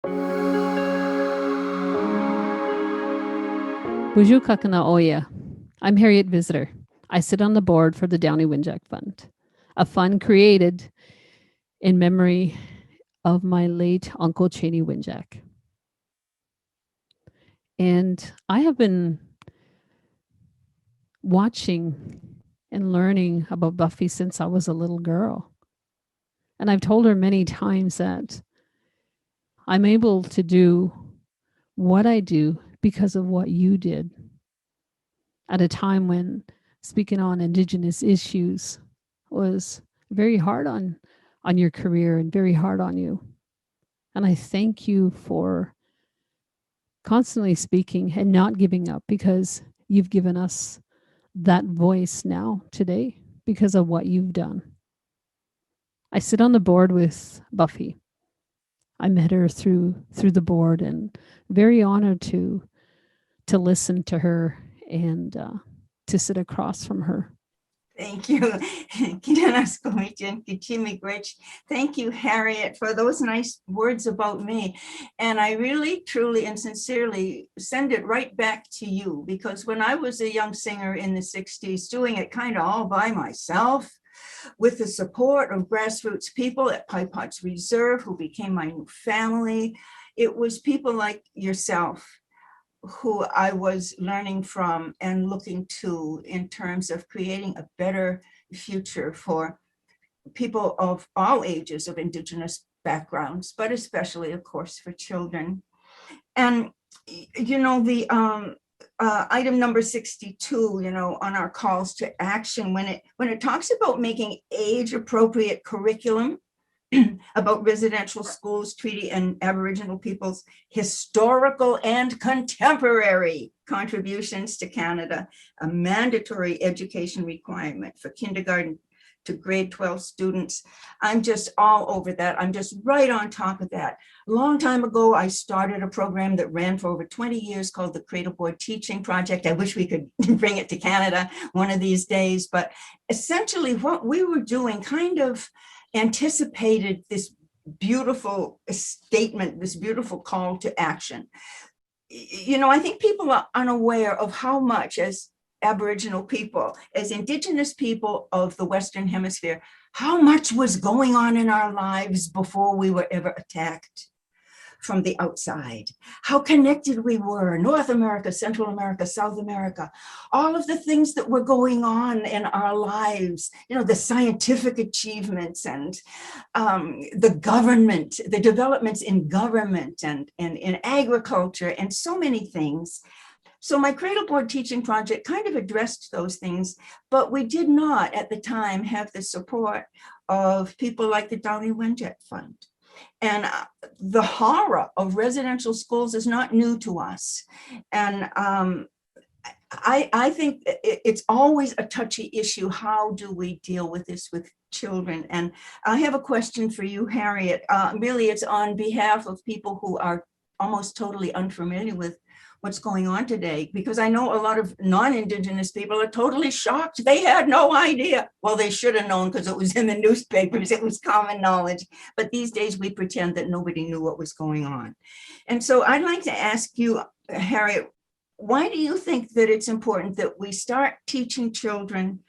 Buju Kakana Oya. I'm Harriet Visitor. I sit on the board for the Downey Winjack Fund, a fund created in memory of my late Uncle Cheney Winjack. And I have been watching and learning about Buffy since I was a little girl. And I've told her many times that I'm able to do what I do because of what you did at a time when speaking on Indigenous issues was very hard on your career and very hard on you. And I thank you for constantly speaking and not giving up, because you've given us that voice now today because of what you've done. I sit on the board with Buffy. I met her through the board, and very honored to listen to her and to sit across from her. Thank you. Thank you, Harriet, for those nice words about me. And I really, truly, and sincerely send it right back to you, because when I was a young singer in the 60s, doing it kind of all by myself, with the support of grassroots people at Pipe Potts Reserve, who became my new family, it was people like yourself who I was learning from and looking to in terms of creating a better future for people of all ages of Indigenous backgrounds, but especially, of course, for children. And, you know, the item number 62, you know, on our calls to action, when it talks about making age-appropriate curriculum about residential schools, treaty and Aboriginal peoples' historical and contemporary contributions to Canada, a mandatory education requirement for kindergarten to grade 12 students. I'm just all over that. I'm just right on top of that. A long time ago, I started a program that ran for over 20 years called the Cradleboard Teaching Project. I wish we could bring it to Canada one of these days, but essentially what we were doing kind of anticipated this beautiful statement, this beautiful call to action. You know, I think people are unaware of how much, as Aboriginal people, as Indigenous people of the Western Hemisphere, how much was going on in our lives before we were ever attacked from the outside, how connected we were, North America, Central America, South America, all of the things that were going on in our lives, you know, the scientific achievements and the government, the developments in government and in agriculture and so many things. So my Cradleboard Teaching Project kind of addressed those things, but we did not at the time have the support of people like the Downey Winjack Fund. And the horror of residential schools is not new to us. And I think it's always a touchy issue. How do we deal with this with children? And I have a question for you, Harriet. Really, it's on behalf of people who are almost totally unfamiliar with what's going on today, because I know a lot of non-Indigenous people are totally shocked. They had no idea. Well, they should have known because it was in the newspapers. It was common knowledge. But these days we pretend that nobody knew what was going on. And so I'd like to ask you, Harriet, why do you think that it's important that we start teaching children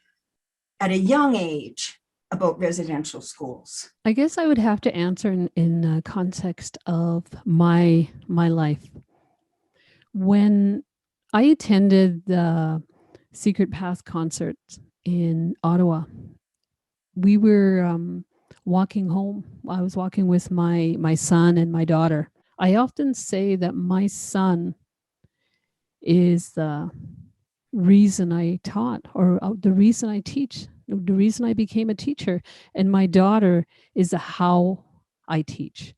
at a young age about residential schools? I guess I would have to answer in the context of my life. When I attended the Secret Path concert in Ottawa, we were walking home. I was walking with my son and my daughter. I often say that my son is the reason I taught, or the reason I teach, the reason I became a teacher. And my daughter is the how I teach.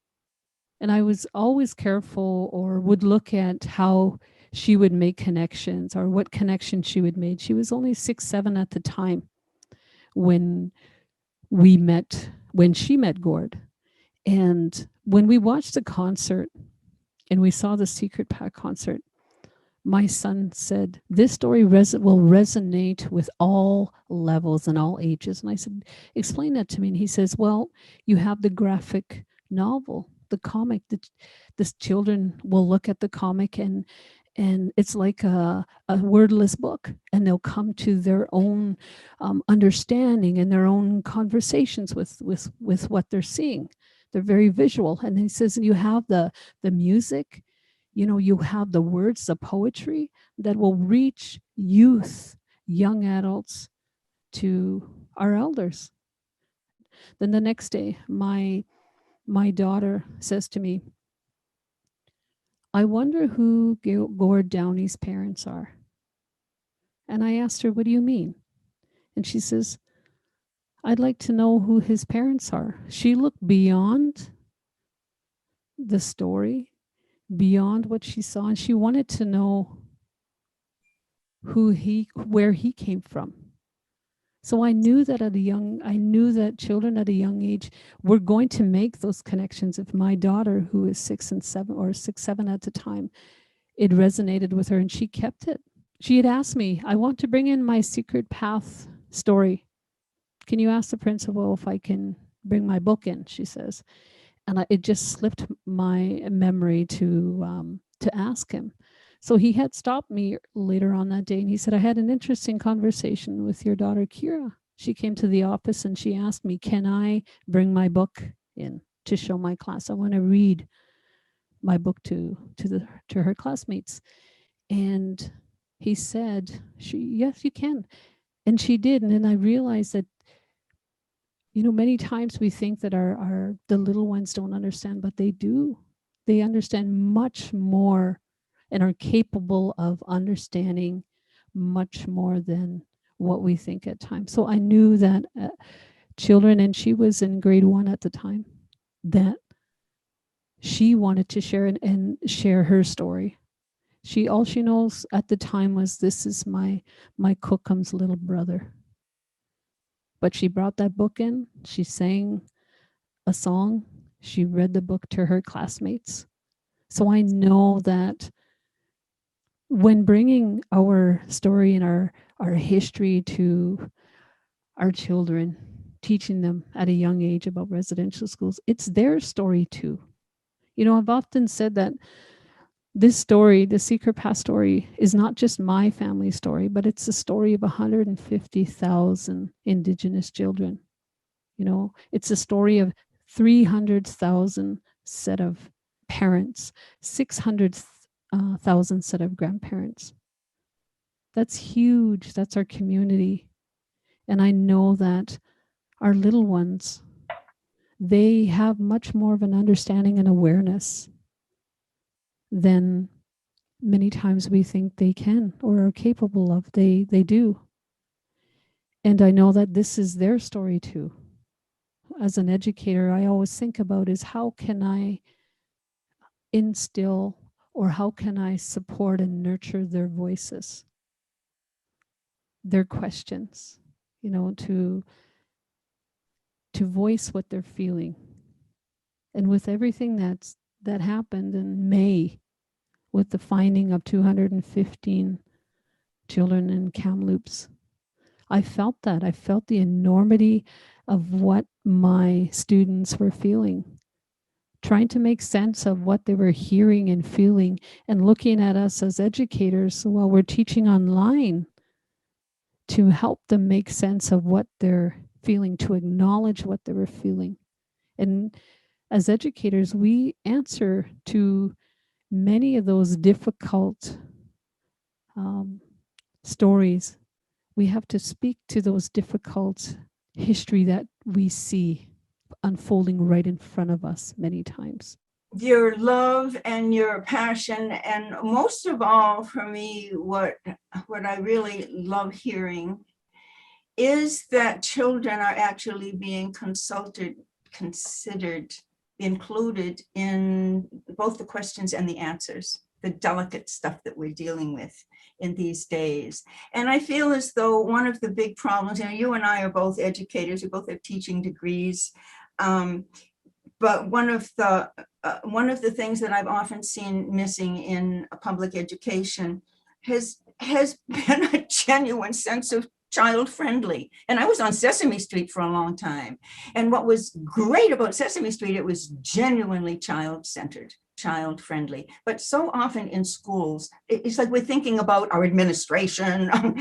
And I was always careful, or would look at how she would make connections or what connections she would make. She was only 6, 7 at the time when she met Gord. And when we watched the concert and we saw the Secret Path concert, my son said, this story will resonate with all levels and all ages. And I said, explain that to me. And he says, well, you have the graphic novel, the comic, the children will look at the comic and it's like a wordless book, and they'll come to their own understanding and their own conversations with what they're seeing. They're very visual. And he says, and you have the music, you have the words, the poetry that will reach youth, young adults, to our elders. Then the next day, my daughter says to me, I wonder who Gord Downey's parents are. And I asked her, what do you mean? And she says, I'd like to know who his parents are. She looked beyond the story, beyond what she saw, and she wanted to know where he came from. So I knew that children at a young age were going to make those connections. If my daughter, who is 6 and 7 or 6, 7 at the time, it resonated with her and she kept it. She had asked me, I want to bring in my secret path story. Can you ask the principal if I can bring my book in? She says. And it just slipped my memory to ask him. So he had stopped me later on that day and he said, I had an interesting conversation with your daughter, Kira. She came to the office and she asked me, can I bring my book in to show my class? I want to read my book to her classmates. And he said, yes, you can. And she did. And then I realized that, many times we think that the little ones don't understand, but they do. They understand much more and are capable of understanding much more than what we think at times. So I knew that children, and she was in grade 1 at the time, that she wanted to share and share her story. All she knows at the time was, this is my Cookum's little brother. But she brought that book in, she sang a song, she read the book to her classmates. So I know that when bringing our story and our history to our children, teaching them at a young age about residential schools, it's their story too. I've often said that this story, the Secret Path story, is not just my family story, but it's the story of 150,000 Indigenous children. It's a story of 300,000 set of parents, 600,000 set of grandparents. That's huge. That's our community. And I know that our little ones, they have much more of an understanding and awareness than many times we think they can or are capable of. They do. And I know that this is their story too. As an educator, I always think about is how can I instill or how can I support and nurture their voices, their questions, to voice what they're feeling. And with everything that happened in May, with the finding of 215 children in Kamloops, I felt that. I felt the enormity of what my students were feeling, trying to make sense of what they were hearing and feeling, and looking at us as educators while we're teaching online to help them make sense of what they're feeling, to acknowledge what they were feeling. And as educators, we answer to many of those difficult stories. We have to speak to those difficult history that we see unfolding right in front of us many times. Your love and your passion, and most of all for me, what I really love hearing is that children are actually being considered, included in both the questions and the answers, the delicate stuff that we're dealing with in these days. And I feel as though one of the big problems, you and I are both educators, we both have teaching degrees, but one of the things that I've often seen missing in public education has been a genuine sense of child friendly. And I was on Sesame Street for a long time. And what was great about Sesame Street, it was genuinely child-centered, child friendly. But so often in schools, it's like we're thinking about our administration,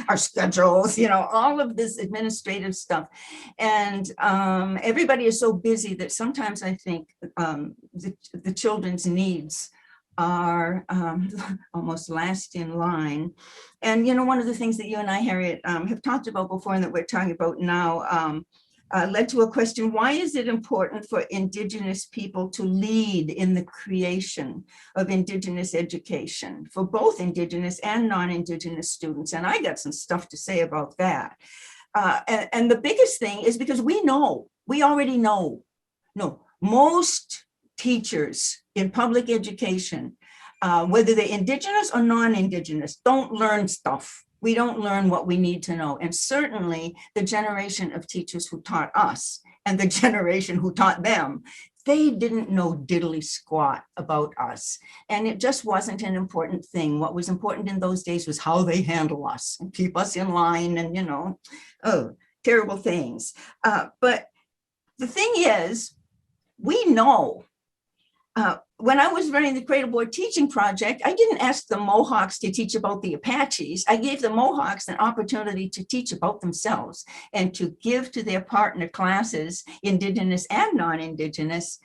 our schedules, all of this administrative stuff. And everybody is so busy that sometimes I think the children's needs are almost last in line. And, one of the things that you and I, Harriet, have talked about before and that we're talking about now led to a question: why is it important for Indigenous people to lead in the creation of Indigenous education for both Indigenous and non-Indigenous students? And I got some stuff to say about that. And the biggest thing is because we already know, most teachers in public education, whether they're Indigenous or non-Indigenous, don't learn stuff. We don't learn what we need to know. And certainly the generation of teachers who taught us and the generation who taught them, they didn't know diddly squat about us. And it just wasn't an important thing. What was important in those days was how they handle us and keep us in line and, terrible things. But the thing is, we know. When I was running the Cradleboard teaching project, I didn't ask the Mohawks to teach about the Apaches. I gave the Mohawks an opportunity to teach about themselves and to give to their partner classes, Indigenous and non-Indigenous,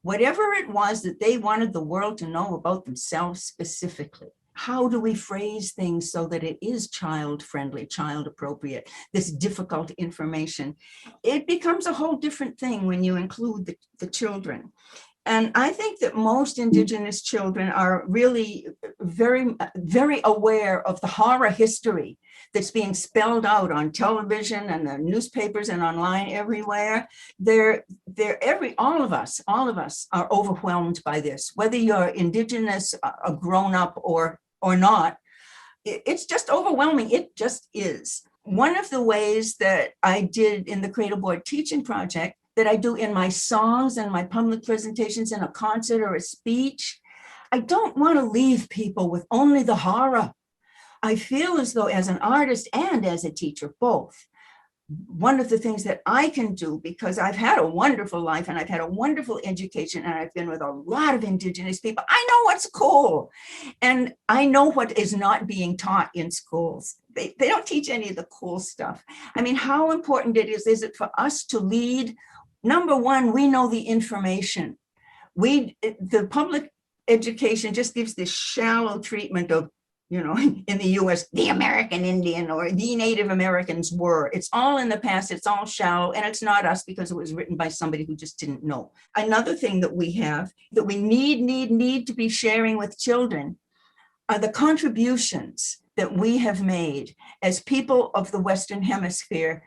whatever it was that they wanted the world to know about themselves specifically. How do we phrase things so that it is child-friendly, child-appropriate, this difficult information? It becomes a whole different thing when you include the children. And I think that most Indigenous children are really very, very aware of the horror history that's being spelled out on television and the newspapers and online everywhere. All of us are overwhelmed by this, whether you're Indigenous, a grown-up or not. It's just overwhelming. It just is. One of the ways that I did in the Cradleboard teaching project, that I do in my songs and my public presentations in a concert or a speech, I don't want to leave people with only the horror. I feel as though as an artist and as a teacher, both, one of the things that I can do, because I've had a wonderful life and I've had a wonderful education and I've been with a lot of Indigenous people, I know what's cool. And I know what is not being taught in schools. They don't teach any of the cool stuff. I mean, how important is it for us to lead? Number one, we know the information. The public education just gives this shallow treatment of, in the US, the American Indian or the Native Americans were. It's all in the past, it's all shallow, and it's not us because it was written by somebody who just didn't know. Another thing that we have that we need to be sharing with children are the contributions that we have made as people of the Western Hemisphere.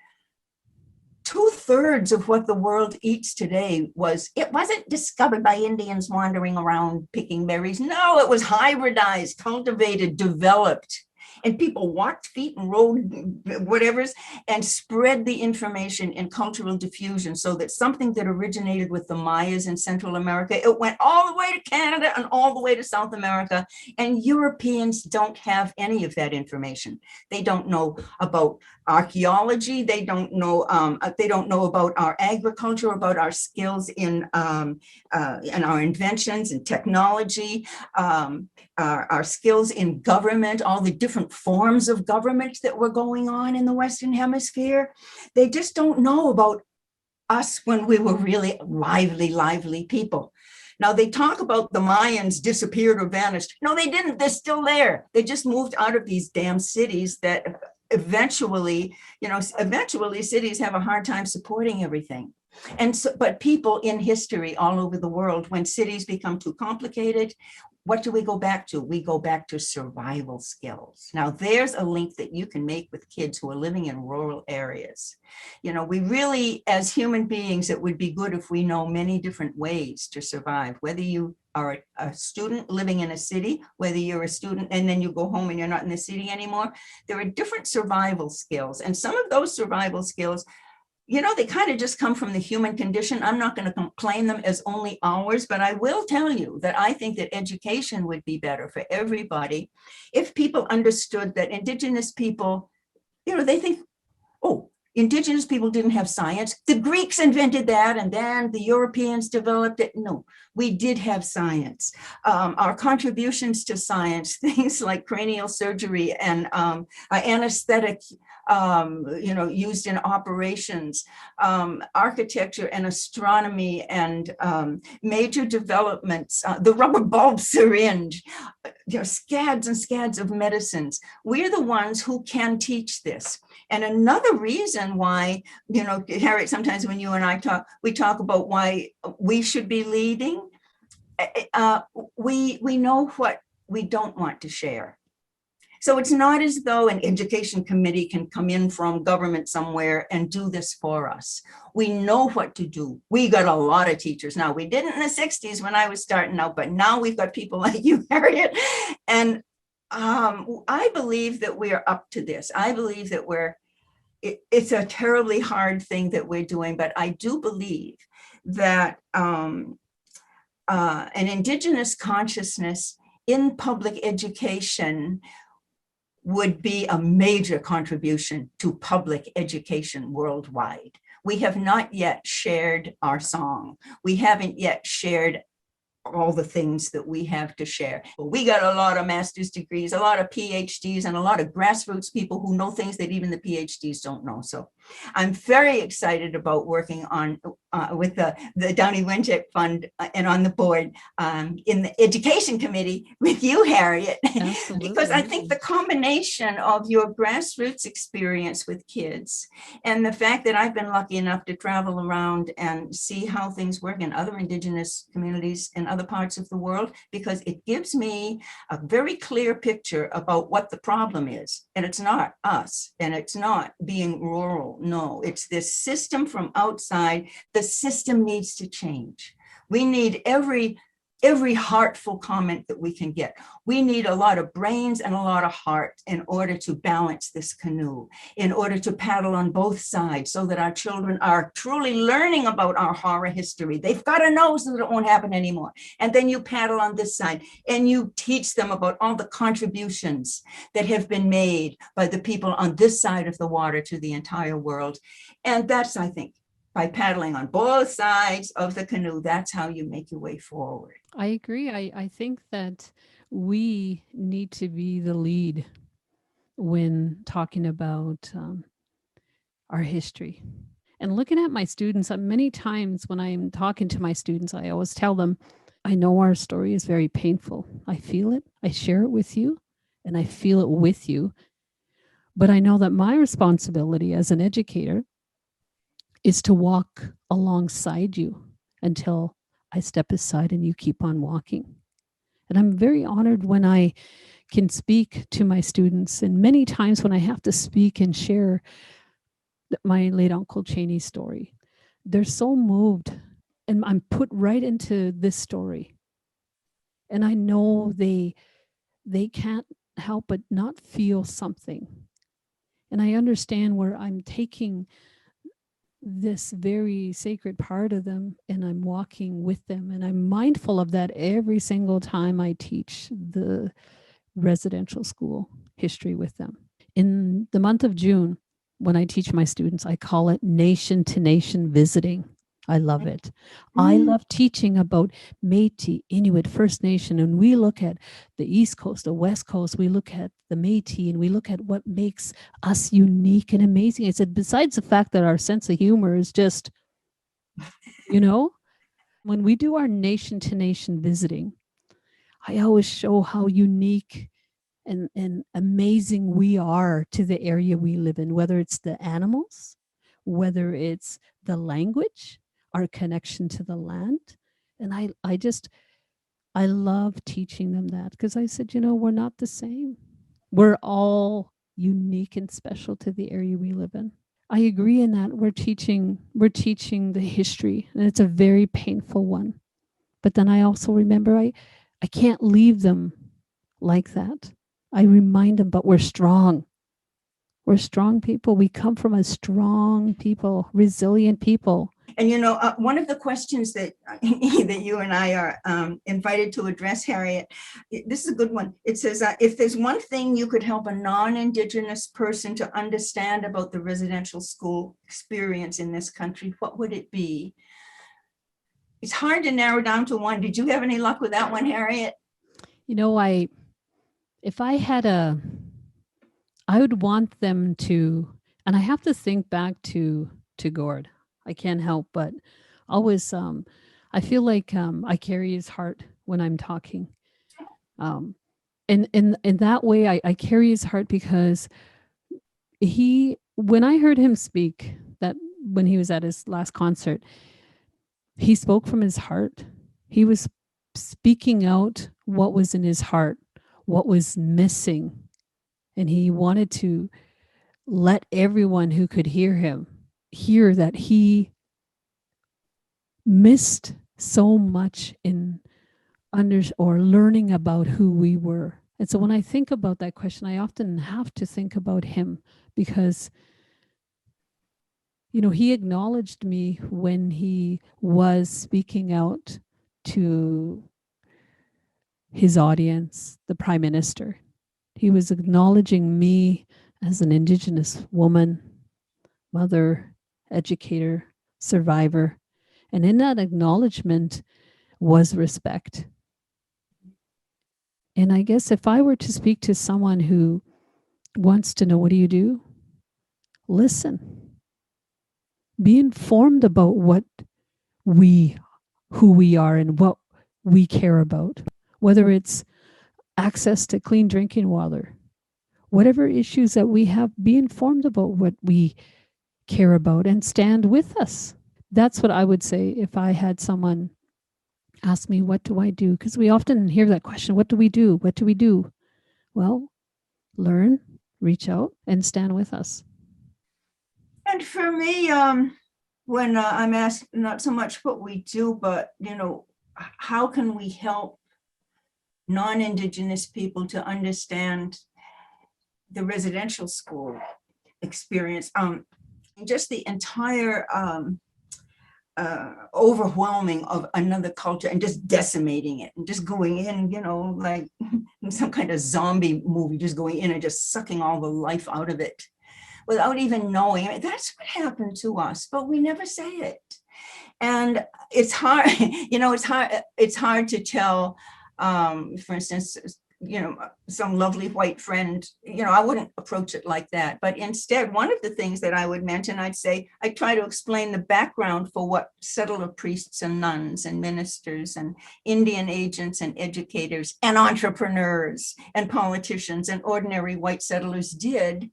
2/3 of what the world eats today wasn't discovered by Indians wandering around picking berries. No, it was hybridized, cultivated, developed. And people walked feet and rode whatevers and spread the information in cultural diffusion so that something that originated with the Mayas in Central America, it went all the way to Canada and all the way to South America. And Europeans don't have any of that information. They don't know about archaeology. They don't know about our agriculture, about our skills in our inventions and technology, our skills in government, all the different forms of government that were going on in the Western Hemisphere. They just don't know about us when we were really lively people. Now they talk about the Mayans disappeared or vanished. No, they didn't. They're still there. They just moved out of these damn cities that eventually cities have a hard time supporting everything. And so, but people in history all over the world, when cities become too complicated, what do we go back to? We go back to survival skills. Now, there's a link that you can make with kids who are living in rural areas. We really, as human beings, it would be good if we know many different ways to survive, whether you are a student living in a city, whether you're a student and then you go home and you're not in the city anymore. There are different survival skills. And some of those survival skills, they kind of just come from the human condition. I'm not going to claim them as only ours, but I will tell you that I think that education would be better for everybody if people understood that Indigenous people, they think oh, Indigenous people didn't have science. The Greeks invented that, and then the Europeans developed it. No, we did have science. Our contributions to science, things like cranial surgery and anesthetic, used in operations, architecture and astronomy, and major developments, the rubber bulb syringe, scads and scads of medicines. We're the ones who can teach this. And another reason why, Harriet, sometimes when you and I talk, we talk about why we should be leading. We know what we don't want to share. So it's not as though an education committee can come in from government somewhere and do this for us. We know what to do. We got a lot of teachers now. We didn't in the 60s when I was starting out, but now we've got people like you, Harriet. And I believe that we are up to this. I believe that it's a terribly hard thing that we're doing, but I do believe that an Indigenous consciousness in public education would be a major contribution to public education worldwide. We have not yet shared our song. We haven't yet shared all the things that we have to share. But we got a lot of master's degrees, a lot of PhDs, and a lot of grassroots people who know things that even the PhDs don't know. So I'm very excited about working on with the Downey Winchett Fund and on the board in the education committee with you, Harriet, because I think the combination of your grassroots experience with kids and the fact that I've been lucky enough to travel around and see how things work in other Indigenous communities in other parts of the world, because it gives me a very clear picture about what the problem is. And it's not us, and it's not being rural. No, it's this system from outside. The system needs to change. We need every heartful comment that we can get. We need a lot of brains and a lot of heart in order to balance this canoe, in order to paddle on both sides so that our children are truly learning about our horror history. They've got to know so that it won't happen anymore. And then you paddle on this side and you teach them about all the contributions that have been made by the people on this side of the water to the entire world. And that's, I think, by paddling on both sides of the canoe, that's how you make your way forward. I agree. I think that we need to be the lead when talking about our history. And looking at my students, many times when I'm talking to my students, I always tell them, I know our story is very painful. I feel it. I share it with you, and I feel it with you. But I know that my responsibility as an educator is to walk alongside you until I step aside and you keep on walking. And I'm very honored when I can speak to my students, and many times when I have to speak and share my late Uncle Cheney's story, they're so moved, and I'm put right into this story. And I know they can't help but not feel something. And I understand where I'm taking this very sacred part of them and I'm walking with them, and I'm mindful of that every single time I teach the residential school history with them. In the month of June, when I teach my students, I call it nation to nation visiting. I love it. I love teaching about Métis, Inuit, First Nation, and we look at the East Coast, the West Coast, we look at the Métis, and we look at what makes us unique and amazing. I said, besides the fact that our sense of humor is just, when we do our nation to nation visiting, I always show how unique and amazing we are to the area we live in, whether it's the animals, whether it's the language, our connection to the land. And I love teaching them that, because I said, we're not the same. We're all unique and special to the area we live in. I agree in that we're teaching the history, and it's a very painful one. But then I also remember I can't leave them like that. I remind them, but we're strong. We're strong people. We come from a strong people, resilient people. And, you know, one of the questions that, that you and I are invited to address, Harriet, this is a good one. It says, if there's one thing you could help a non-Indigenous person to understand about the residential school experience in this country, what would it be? It's hard to narrow down to one. Did you have any luck with that one, Harriet? You know, if I had I would want them to, and I have to think back to Gord. I can't help but always, I feel like I carry his heart when I'm talking. And in that way, I carry his heart because when I heard him speak, that when he was at his last concert, he spoke from his heart. He was speaking out what was in his heart, what was missing. And he wanted to let everyone who could hear him hear that he missed so much in learning about who we were. And so when I think about that question, I often have to think about him because, you know, he acknowledged me when he was speaking out to his audience, the Prime Minister. He was acknowledging me as an Indigenous woman, mother, educator, survivor. And in that acknowledgement was respect. And I guess if I were to speak to someone who wants to know, what do? Listen. Be informed about who we are and what we care about, whether it's access to clean drinking water, whatever issues that we have, be informed about what we care about and stand with us. That's what I would say if I had someone ask me, what do I do? Because we often hear that question, what do we do? What do we do? Well, learn, reach out, and stand with us. And for me, when I'm asked not so much what we do, but, you know, how can we help non-Indigenous people to understand the residential school experience, just the entire overwhelming of another culture and just decimating it and just going in, you know, like some kind of zombie movie, just going in and just sucking all the life out of it without even knowing. I mean, that's what happened to us, but we never say it. And it's hard, you know, it's hard to tell, for instance, you know, some lovely white friend, you know, I wouldn't approach it like that. But instead, one of the things that I would mention, I'd say, I try to explain the background for what settler priests and nuns and ministers and Indian agents and educators and entrepreneurs and politicians and ordinary white settlers did.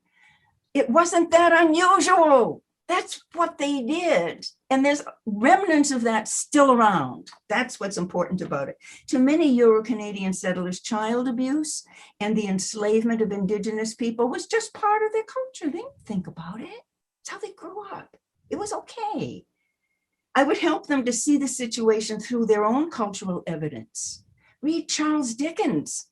It wasn't that unusual. That's what they did. And there's remnants of that still around. That's what's important about it. To many Euro-Canadian settlers, child abuse and the enslavement of Indigenous people was just part of their culture. They didn't think about it. It's how they grew up. It was okay. I would help them to see the situation through their own cultural evidence. Read Charles Dickens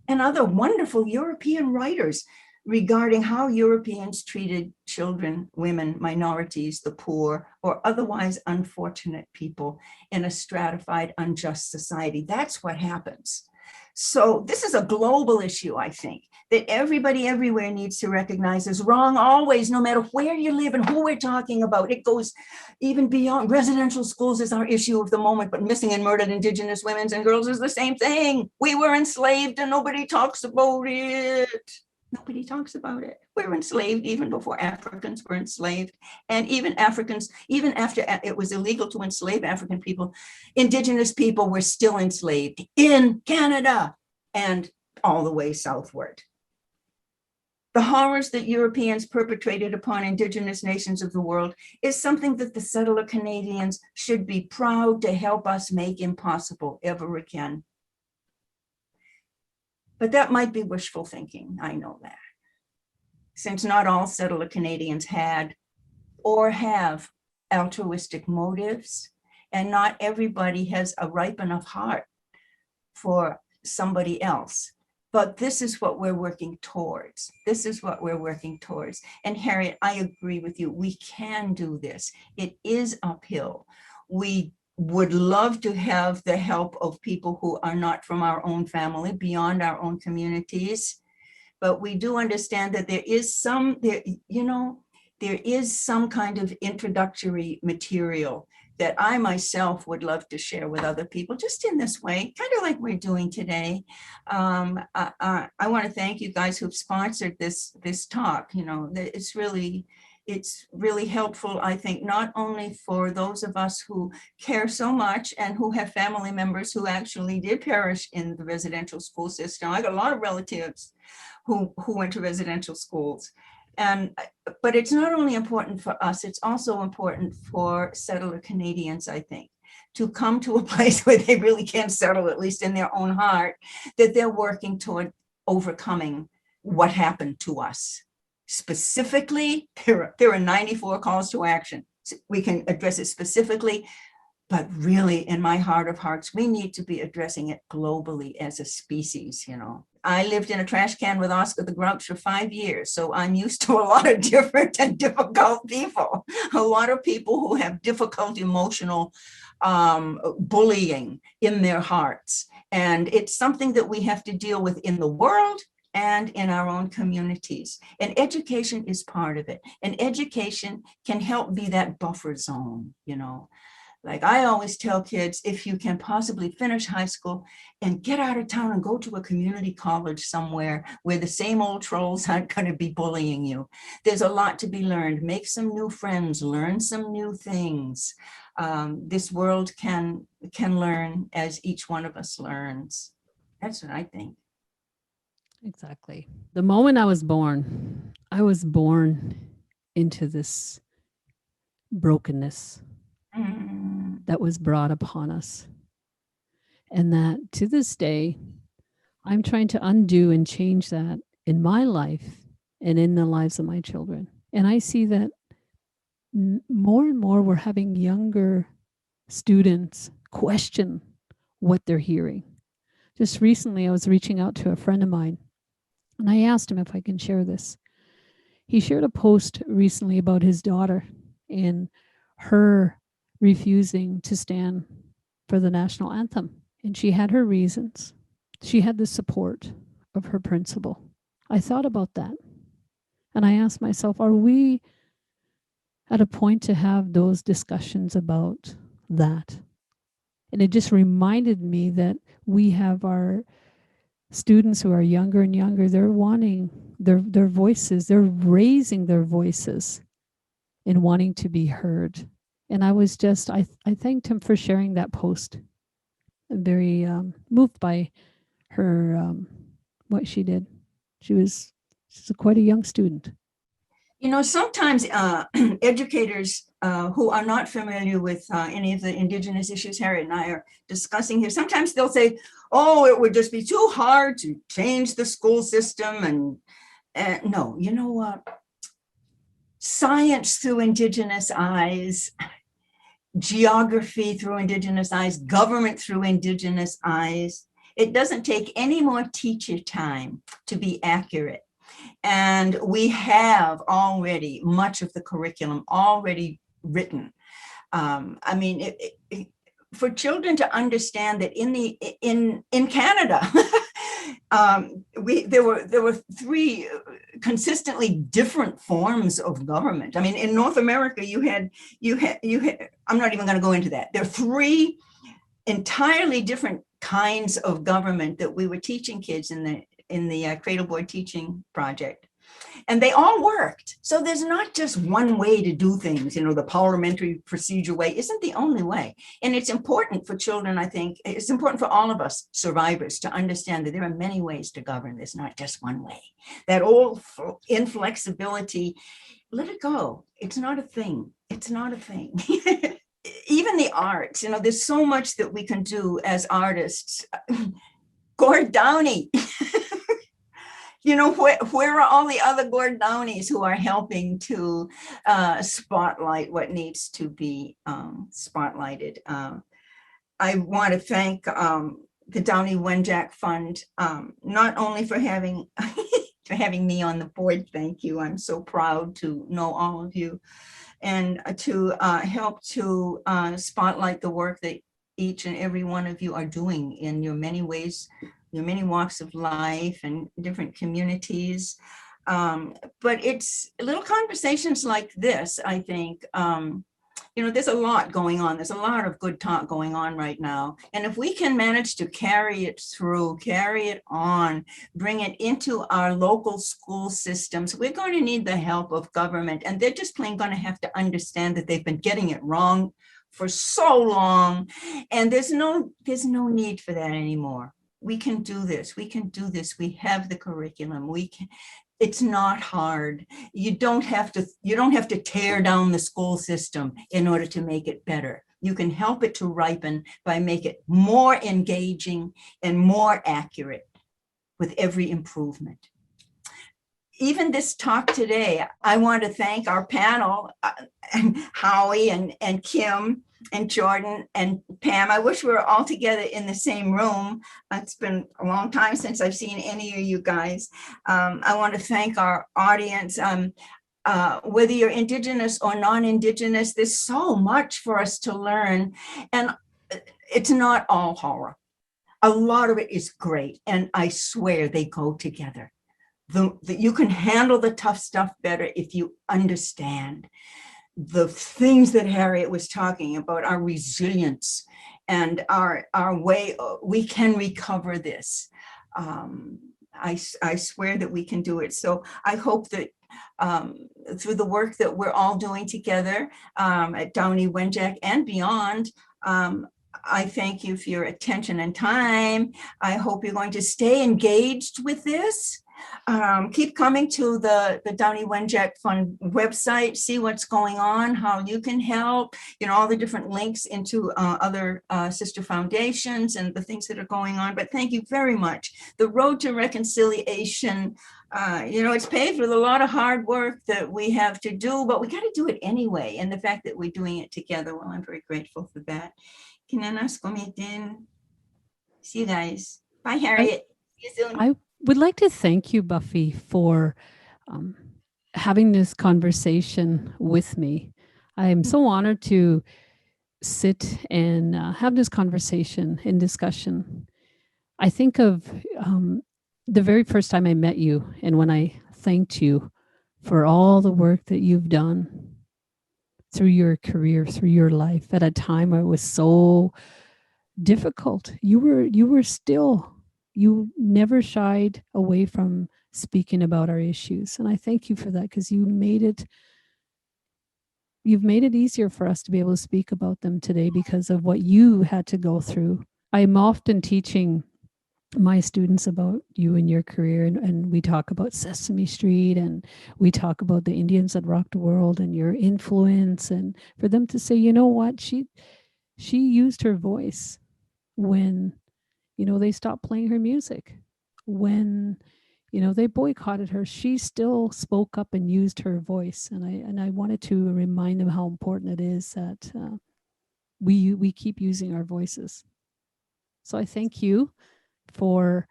and other wonderful European writers regarding how Europeans treated children, women, minorities, the poor, or otherwise unfortunate people in a stratified, unjust society. That's what happens. So this is a global issue, I think, that everybody everywhere needs to recognize is wrong always, no matter where you live and who we're talking about. It goes even beyond residential schools is our issue of the moment, but missing and murdered Indigenous women and girls is the same thing. We were enslaved and nobody talks about it. Nobody talks about it. We were enslaved even before Africans were enslaved. And even Africans, even after it was illegal to enslave African people, Indigenous people were still enslaved in Canada and all the way southward. The horrors that Europeans perpetrated upon Indigenous nations of the world is something that the settler Canadians should be proud to help us make impossible ever again. But that might be wishful thinking, I know that. Since not all settler Canadians had or have altruistic motives, and not everybody has a ripe enough heart for somebody else. But this is what we're working towards. This is what we're working towards. And Harriet, I agree with you. We can do this. It is uphill. We would love to have the help of people who are not from our own family, beyond our own communities. But we do understand that there is some kind of introductory material that I myself would love to share with other people, just in this way, kind of like we're doing today. I want to thank you guys who've sponsored this talk. It's really helpful, I think, not only for those of us who care so much and who have family members who actually did perish in the residential school system. I got a lot of relatives who went to residential schools. But it's not only important for us, it's also important for settler Canadians, I think, to come to a place where they really can settle, at least in their own heart, that they're working toward overcoming what happened to us. Specifically, there are 94 calls to action. We can address it specifically, but really, in my heart of hearts, we need to be addressing it globally as a species. I lived in a trash can with Oscar the Grouch for 5 years, so I'm used to a lot of different and difficult people. A lot of people who have difficult emotional bullying in their hearts. And it's something that we have to deal with in the world and in our own communities. And education is part of it. And education can help be that buffer zone, Like I always tell kids, if you can possibly finish high school and get out of town and go to a community college somewhere where the same old trolls aren't going to be bullying you. There's a lot to be learned. Make some new friends, learn some new things. This world can learn as each one of us learns. That's what I think. Exactly. The moment I was born into this brokenness that was brought upon us. And that to this day, I'm trying to undo and change that in my life and in the lives of my children. And I see that more and more we're having younger students question what they're hearing. Just recently, I was reaching out to a friend of mine, and I asked him if I can share this. He shared a post recently about his daughter and her refusing to stand for the national anthem. And she had her reasons. She had the support of her principal. I thought about that. And I asked myself, are we at a point to have those discussions about that? And it just reminded me that we have our students who are younger and younger, they're wanting their voices, they're raising their voices and wanting to be heard. And I was just, I thanked him for sharing that post. I'm very moved by her, what she did. She's quite a young student. Sometimes educators who are not familiar with any of the Indigenous issues Harriet and I are discussing here, sometimes they'll say, oh, it would just be too hard to change the school system. And no, you know what? Science through Indigenous eyes, geography through Indigenous eyes, government through Indigenous eyes. It doesn't take any more teacher time to be accurate. And we have already much of the curriculum already written. For children to understand that in Canada, there were 3 consistently different forms of government. I mean, in North America, you had. I'm not even going to go into that. There are 3 entirely different kinds of government that we were teaching kids in the Cradleboard teaching project. And they all worked. So there's not just one way to do things. The parliamentary procedure way isn't the only way. And it's important for children, I think, it's important for all of us survivors to understand that there are many ways to govern. There's not just one way. That old inflexibility, let it go. It's not a thing. It's not a thing. Even the arts, there's so much that we can do as artists. Gord Downey. Where are all the other Gord Downeys who are helping to spotlight what needs to be spotlighted? I want to thank the Downey Wenjack Fund, not only for having for having me on the board. Thank you. I'm so proud to know all of you, and to help to spotlight the work that each and every one of you are doing in your many ways, your many walks of life and different communities. But it's little conversations like this, I think, there's a lot going on. There's a lot of good talk going on right now. And if we can manage to carry it through, carry it on, bring it into our local school systems, we're going to need the help of government. And they're just plain going to have to understand that they've been getting it wrong for so long. And there's no need for that anymore. We can do this. We can do this. We have the curriculum. We can. It's not hard. You don't have to tear down the school system in order to make it better. You can help it to ripen by making it more engaging and more accurate with every improvement. Even this talk today, I want to thank our panel, Howie and Kim and Jordan and Pam. I wish we were all together in the same room. It's been a long time since I've seen any of you guys. I want to thank our audience. Whether you're Indigenous or non-Indigenous, there's so much for us to learn. And it's not all horror. A lot of it is great. And I swear they go together. You can handle the tough stuff better if you understand the things that Harriet was talking about, our resilience and our way we can recover this. I swear that we can do it. So I hope that through the work that we're all doing together at Downey Wenjack and beyond, I thank you for your attention and time. I hope you're going to stay engaged with this. Keep coming to the Downey Wenjack Fund website, see what's going on, how you can help, all the different links into other sister foundations and the things that are going on. But thank you very much. The road to reconciliation, it's paved with a lot of hard work that we have to do, but we got to do it anyway. And the fact that we're doing it together, well, I'm very grateful for that. See you guys. Bye, Harriet. See you soon. I would like to thank you, Buffy, for having this conversation with me. I am so honored to sit and have this conversation and discussion. I think of the very first time I met you and when I thanked you for all the work that you've done through your career, through your life at a time where it was so difficult. You never shied away from speaking about our issues. And I thank you for that, because you've made it easier for us to be able to speak about them today because of what you had to go through. I'm often teaching my students about you and your career, and we talk about Sesame Street, and we talk about the Indians that rocked the world and your influence, and for them to say, you know what, she used her voice when they stopped playing her music. When, they boycotted her, she still spoke up and used her voice. And I wanted to remind them how important it is that we keep using our voices. So I thank you for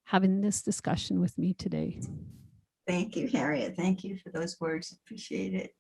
having this discussion with me today. Thank you, Harriet. Thank you for those words. Appreciate it.